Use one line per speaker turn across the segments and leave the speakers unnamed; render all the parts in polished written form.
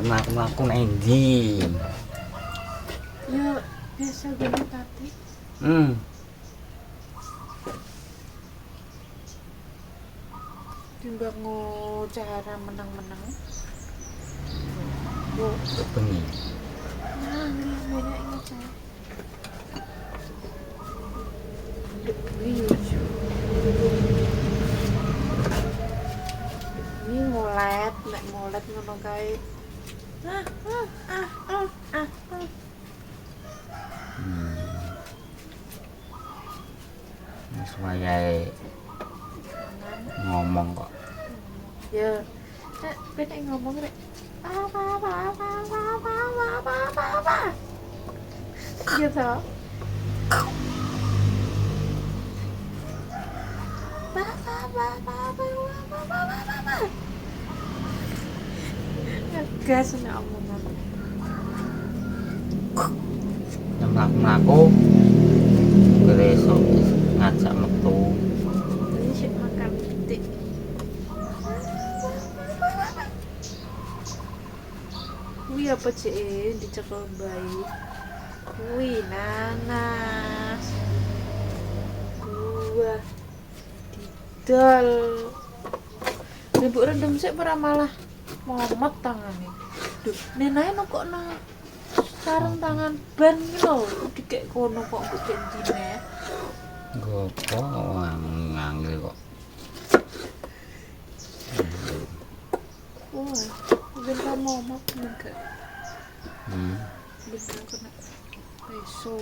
mlaku-mlaku nang endi?
Ya biasa gini tadi. Timbang cara menang-menang. Bu,
Bengi.
nah ini banyak ingat saya. Ini ngolet, nek ngolet ngono kae.
Wis wayahe ngomong kok.
Ya, nek penek ngomong rek. Apa. Gitu. Gas nek omongan.
Mlaku-mlaku besok ngajak metu.
Ini sih makan titik. Wih apa sih dicekel bayi? Wih nanas. Buah. Didol. Ibu rendem sik ora malah momot tangane. Duh, nenae kok nang sarung tangan ban iki lho, dikek kono kok mbok dene.
Gopo ngangil kok.
Wah, ben ra momot enggak. Bener kena peso.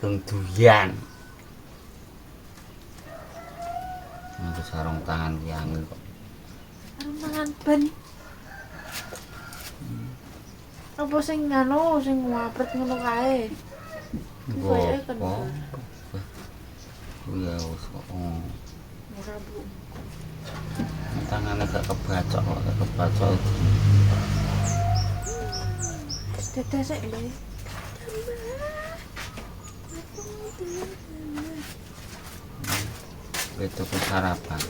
Kenduyan. Nggo sarung tangan ki angel kok.
Sarung tangan ban. Apa sing ngono sing ngapret ngono kae?
Gopo. Ya wis kok.
Ora Bu.
Tangane gak kebacok kok, kebacok.
Tetesek lho.
Itu ku sarapan.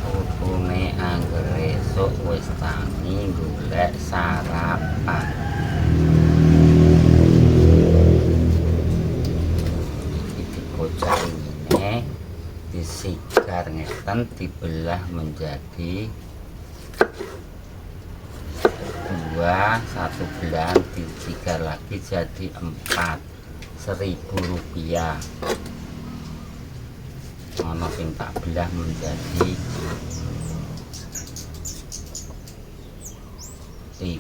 Pupune angger esuk wis tangi golek sarapan. Iki kocak ini disigar ngeten dibelah menjadi dua, satu belah disigar lagi jadi 4, Rp1.000. Ono sing tak belah menjadi 3.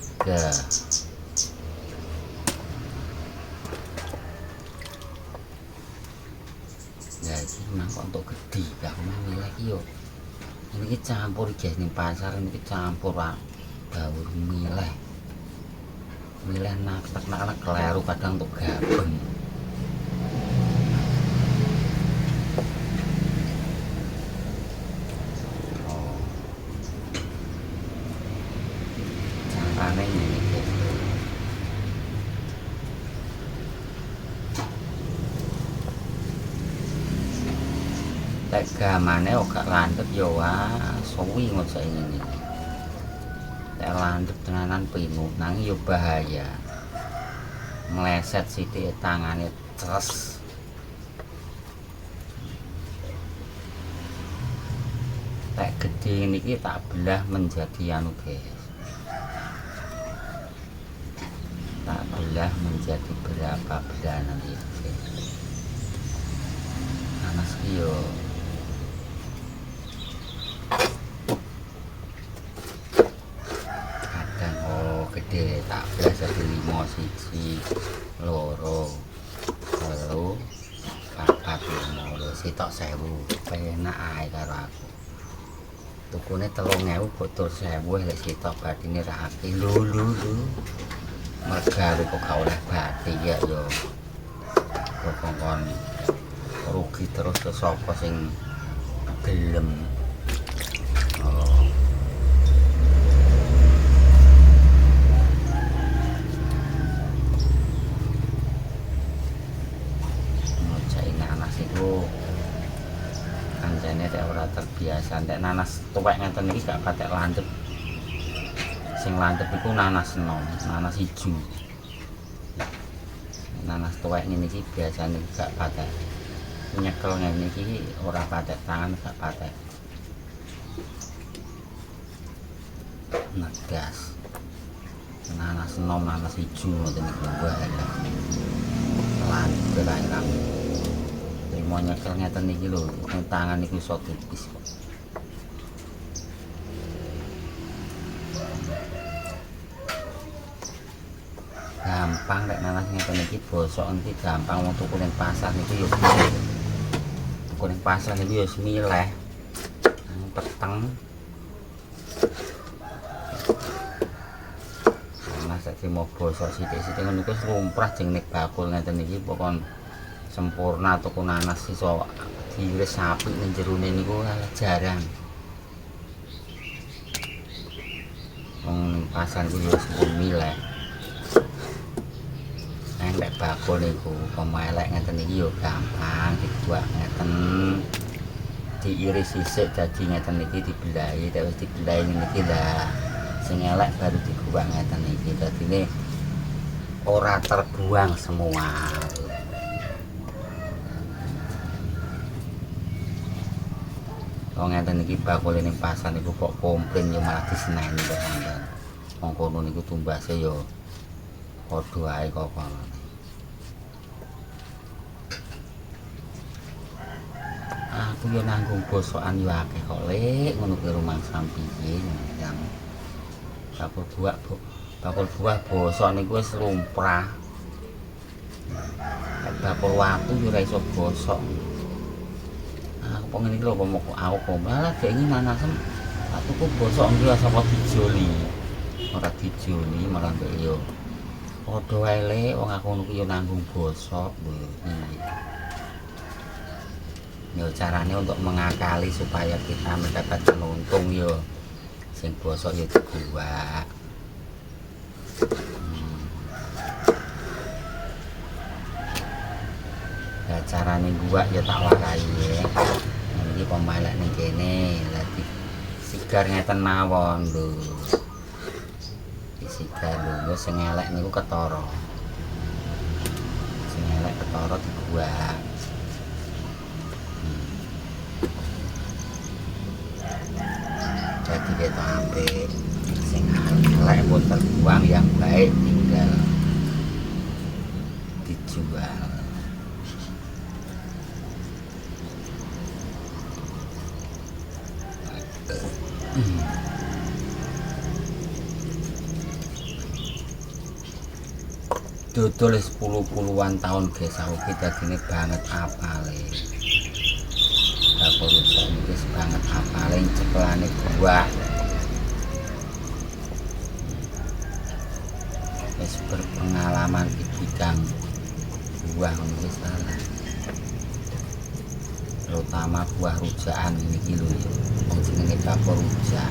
Nah iki mangkok untuk gede, aku mau milih iki yo. Ini campur guys ning pasar ini campur Pak. Bawur milih. Milih nak keleru kadang untuk gabeng. Carane ngene guys. Lek gamane gak landhep ya wah, suwi ngocek ngene. Lek landhep tenanan pinu nang ya bahaya. Meleset sithik tangane tres. Lek gede niki tak belah menjadi anu guys. Tak belah menjadi berapa belahan ya guys. Panas ki yo. Gede tak belas jadi 5, 1, 2, 3, 4, 5 sitok 1000 penak ae karo aku tukune 3000 botol 1000 lek sitok badine ra akeh lho mergawe kok gak oleh batik ya yo kok rugi terus ke sapa sing gelem. Oh. Ngocek nanas iku kancane nek ora terbiasa nek nanas tuwek ngeten iki gak patek landhep. Sing landhep iku nanas enom, nanas ijo. Nanas tuwek ngene iki biasane gak patek. Nyekel ngene iki ora patek tangan gak patek. Negas. Nanas enom, nanas ijo ngoten iki wae. Landhep kae rame. Mau nyekel ngeten iki lho, tangan iku iso tipis kok. Gampang nek nanas ngeten iki bosok iki gampang wong tuku ning pasar niku yo bisa. Tuku ning pasar niku yo semileh. Peteng. Nanas nek mau bosok sithik-sithik ngono iku lumrah jeng nek bakul ngeten iki pokon sempurna tuku nanas iso diiris sapi ning jerone niku jarang. Wong ning pasar iku yo sepun mileh. Nek bakul niku pemelek ngeten iki yo gampang dibuat ngeten. Diiris sisik dadi ngeten iki dibelahi, nek wis dibelahi ngene iki lah sing elek baru dibuat ngeten iki. Dadine ora terbuang semua. Wong ngeten iki bakul ning pasar niku kok komplain yo malah diseneni kok sampean. Wong kono niku tumbase yo padha ae kok kono. Aku yo nanggung bosokan yo akeh kok lek ngono ki rumah sampiye jam. Bakul buah bosok niku wis lumrah. Nek bakul watu yo ora iso bosok. Aku pengen iki lho aku malah dhek iki nanasem tak tuku bosok iki sapa dijoli. Ora dijoli malah dhek yo padha wae le wong aku ngono ki yo nanggung bosok lho iki. Yo carane untuk mengakali supaya kita mendapatkan untung yo sing bosok yo dibuat. Carane gua ya tak warai ya. Iki pemalek ning kene lagi sigar ngeten mawon lho. Disigar lho sing elek niku ketara. Sing elek ketara dibuat. Jadi kita ambil sing elek pun terbuang, yang baik tinggal dijual. Dodol 10-puluhan tahun guys, aku kita gini banget apale. Bakul rusak guys banget apale cekelane buah. Wis berpengalaman di bidang buah wis salah. Terutama buah rujakan ini kilo ya. Wong jenenge bakul rujak.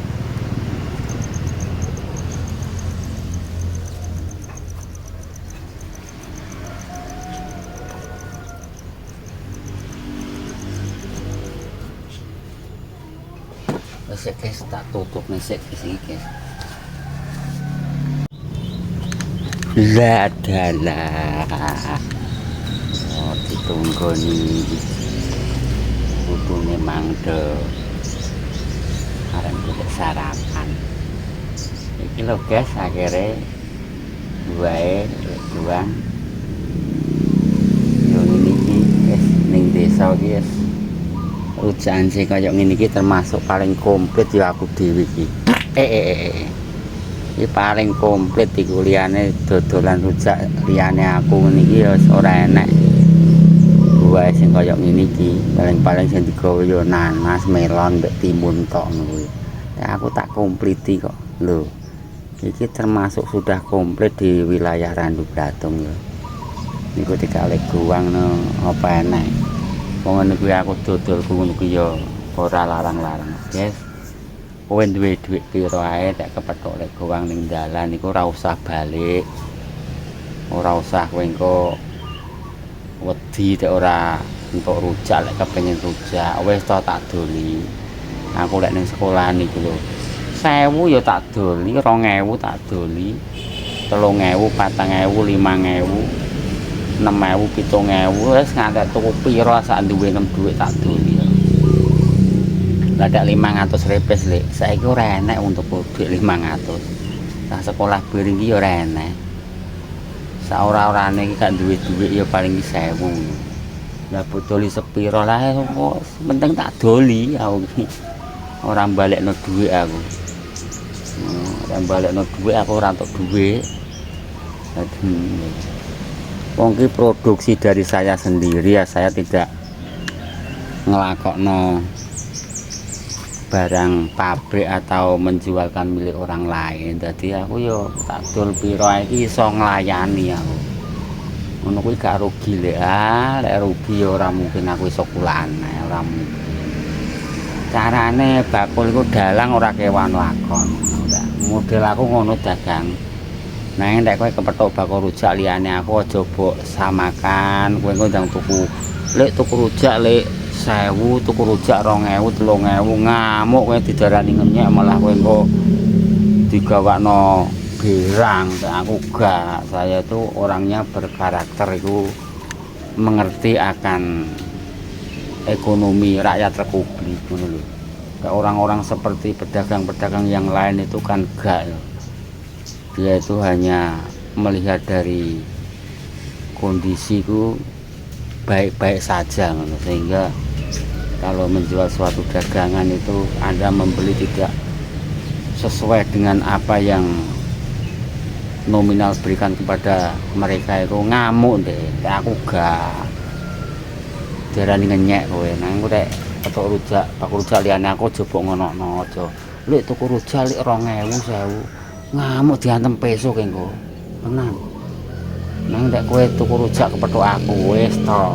Wis guys tak tutup nesek iki guys. Ladalah. Oh, ditunggu nih. Putune mangdo. Arep golek sarapan. Iki lho guys, akhirnya wae juang. Yo ngene iki guys ning desa iki guys. Rujakan sing kaya ngene iki termasuk paling komplit ya aku dhewe iki. Iki paling komplit iku liyane dodolan rujak liyane aku ngene iki ya ora enek. Buah sing kaya ngene iki paling-paling sing digawe ya nanas, melon, mbek timun tok ngono kuwi. Ya aku tak kompliti kok. Lho. Iki termasuk sudah komplit di wilayah Randu Blatung ya. Niku dikali guwang no apa enek. Wong ngene kuwi aku dodol ngono kuwi ya ora larang-larang. Yes. Kowe duwe dhuwit pira ae tak kepethuk lek guwang ning dalan niku ora usah balik. Ora usah kowe engko wedi nek ora entuk rujak lek kepengin rujak. Wis to tak doli. Aku lek ning sekolah niku lho. 1000 ya tak doli, 2000 tak doli, 3000, 4000, 5000, 6000, 7000 wis ngantek tuku pira sak duwe nem dhuwit tak doli. Lah dak 500 repes lek saiki ora enek untuk dhuwit 500. Nah sekolah biring iki ya ora enek. Sak ora-orane iki gak duwe dhuwit ya paling 1000. Lah bodoli sepiro lah penting tak doli aku iki. Ora balekno dhuwit aku. Ora balekno dhuwit aku ora entuk dhuwit. Wong ki produksi dari saya sendiri ya, saya tidak ngelakokno barang pabrik atau menjualkan milik orang lain. Jadi aku yo tak dol pira iki iso nglayani aku. Ngono kuwi gak rugi lek lek rugi ya ora mungkin aku iso kulane, ora mungkin. Carane bakul iku dalang ora kewan lakon. Model aku ngono dagang. Nang nek kowe kepethuk bakul rujak liyane aku aja mbok samakan, kowe engko ndang tuku. Lek tuku rujak lek 1000, tuku rujak 2000, 3000 ngamuk kowe didarani ngenyek malah kowe engko digawakno berang. Aku gak, saya itu orangnya berkarakter itu mengerti akan ekonomi rakyat republik ngono lho. Orang-orang seperti pedagang-pedagang yang lain itu kan gak ya. Dia itu hanya melihat dari kondisiku baik-baik saja sehingga kalau menjual suatu dagangan itu Anda membeli tidak sesuai dengan apa yang nominal berikan kepada mereka itu ngamuk deh. Aku gak darani ngenyek kowe nang rek petuk rujak bakul rujak liyane aku jebok ngono aja. Lek tuku rujak lek 2000 1000 ngamuk diantem peso kowe engko. Tenan. Nang nek kowe tuku rujak kepethuk aku wis to.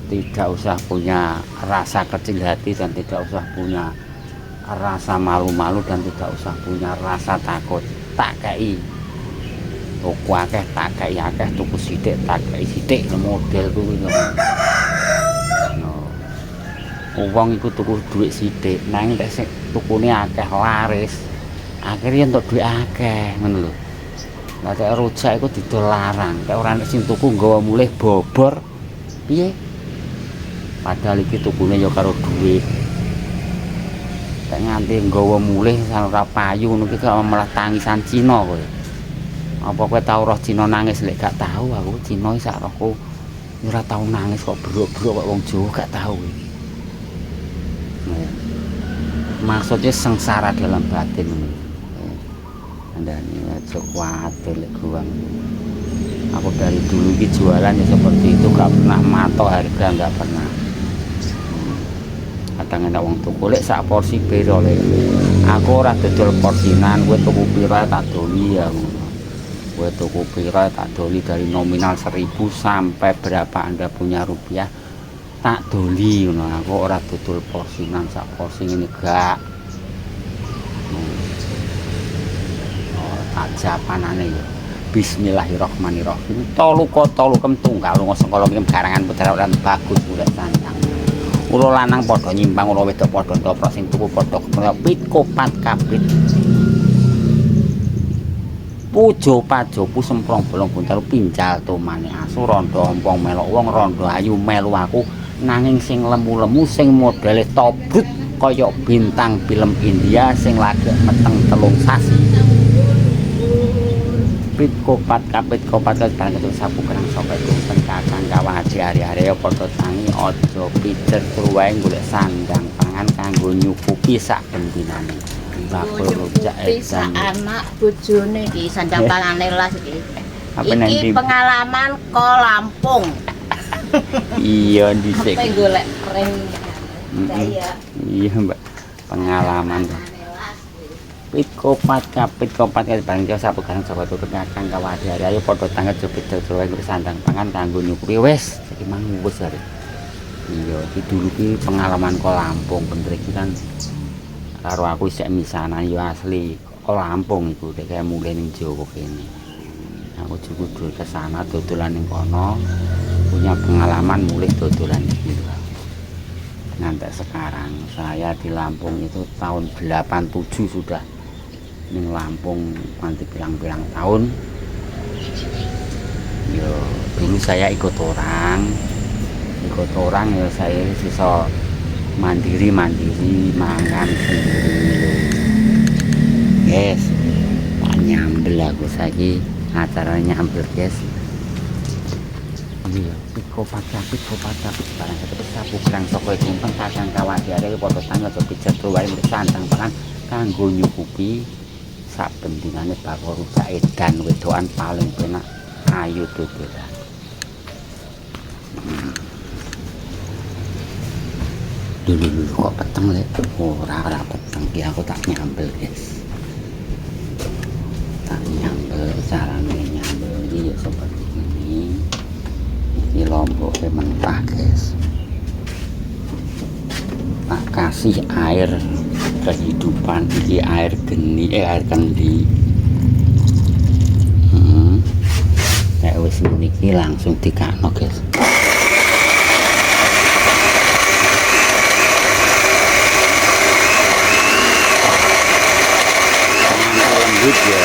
Tidak usah punya rasa kecil hati dan tidak usah punya rasa malu-malu dan tidak usah punya rasa takut. Tak kei tuku akeh tak kei akeh, tuku sithik tak kei sithik model kuwi lho. Wong iku tuku dhuwit sithik nang nek sik tukune akeh laris akhirnya entuk dhuwit akeh ngono lho. Lah nek rujak iku didol larang, nek ora nek sing tuku nggawa mulih bobor piye? Padahal iki tukune ya karo dhuwit. Nek nganti nggawa mulih ora payu ngono iki kok malah tangisan Cina kowe. Apa kowe tau roh Cina nangis lek gak tahu aku Cina sak rohku ora tau nangis kok bruk-bruk kok wong Jawa gak tahu. Maksudnya sengsara dalam batin. Anda ini aja kuatir lek guwang. Aku dari dulu iki jualan ya seperti itu, gak pernah matok harga, gak pernah. Kadang ana wong tuku lek sak porsi pira lek. Aku ora dodol porsinan, kowe tuku pira tak doli ya. Kowe tuku pira tak doli dari nominal 1000 sampai berapa Anda punya rupiah tak doli ngono. Aku ora dodol porsinan, sak porsi ngene gak. Tak japanane ya. Bismillahirrahmanirrahim. Tolu kemtunggal lunga sengkala iki garangan putra lan bagus golek sancang. Ulo lanang padha nyimpang, ulo wedok padha ndoprok sing tuku padha pit kopat kapit. Pujo pajopu semprong bolong buntal pinjal tumane asu rondo ompong melok wong rondo ayu melu aku nanging sing lemu-lemu sing modele tobrut kaya bintang film India sing lagi meteng telung sasi. Pit kopat kapit kopat barang ketul sapu kerang sopet kumpen kakang kawang haji hari-hari ya padha tangi aja pijer truwae golek sandang pangan kanggo nyukupi sak bendinane. Bakul rujak
bisa anak bojone iki sandang pangane las iki.
Iki
pengalaman ko Lampung.
Iya dhisik.
Sampai golek reng.
Iya Mbak. Pengalaman. kapit kopat bareng yo sapu gareng Jawa tutuk ngakang kawadi ayo padha tanget jepit terus sandang pangan kanggo nyukupi wis iki mang wis are. Iya, iki dulu ki pengalaman ko Lampung bener iki kan karo aku isih misanan yo asli ko Lampung iku nek mulai ning Jawa kene. Aku juga dulu ke sana dodolan ning kono punya pengalaman mulai dodolan iki. Nanti sekarang saya di Lampung itu tahun 87 sudah ning Lampung nanti bilang-bilang tahun. Yo dulu saya ikut orang ya saya bisa mandiri mangan sendiri. Guys, tak nyambel aku saiki acara nyambel guys. Iya, pikopat barang ketepet sapu kerang saka kumpeng kakang kawadi arek padha tangga aja pijet wae sandang pangan kanggo nyukupi sak bendingane bakal rujak edan wedokan paling penak ayu dodolan. Dulu kok peteng lek ora peteng ki aku tak nyambel guys. Tak nyambel carane nyambel iki ya seperti ini. Iki lombok mentah guys. Tak kasih air kehidupan iki air geni air kendi. Kayak wis niki langsung dikakno guys. Lembut ya.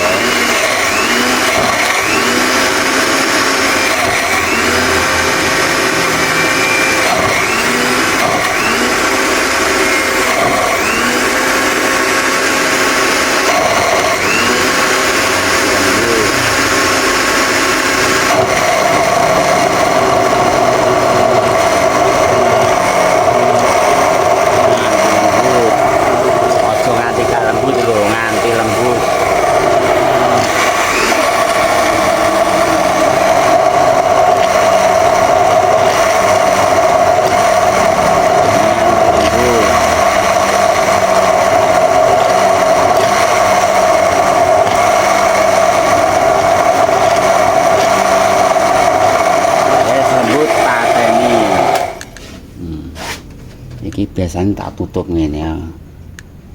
Iki biasanya tak tutup ngene ya.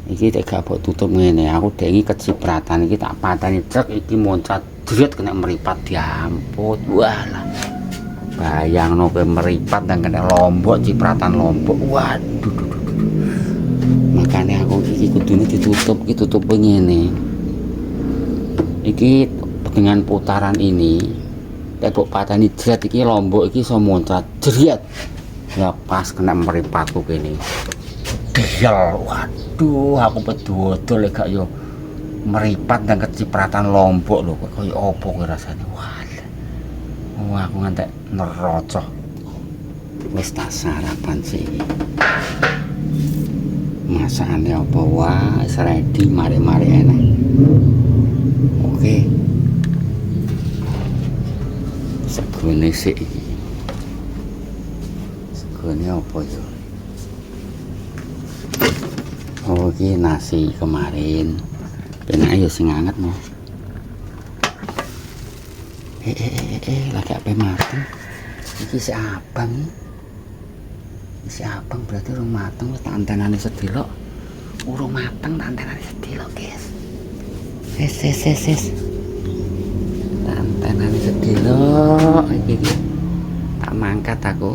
Iki tak gak mbok tutup ngene. Aku dek iki kecipratan iki tak patani cek iki moncat dret kena meripat diamput. Walah. Bayangno kowe meripat dan kena lombok cipratan lombok. Waduh. Makanya aku iki kudune ditutup, iki tutup ngene. Iki dengan putaran ini tak mbok patani dret iki lombok iki iso moncat dret. Ya pas kena meripatku kene. Dial, waduh, aku bedodol lek gak yo meripat dan kecipratan lombok lho, koyo opo kowe rasane. Wah, aku ngantek nerocoh. Wis tak sarapan sih. Masakane apa wae wis ready mari-mari enak. Oke. Segone sik iki. Ini apa ya? Oh ini nasi kemarin. Penak ya sing anget no. Lagi apa mateng? Iki si abang. Si abang berarti urung mateng wis tantenane sedilok. Urung mateng tantenane sedilok, guys. Ses. Tantenane sedilok iki. Tak mangkat aku.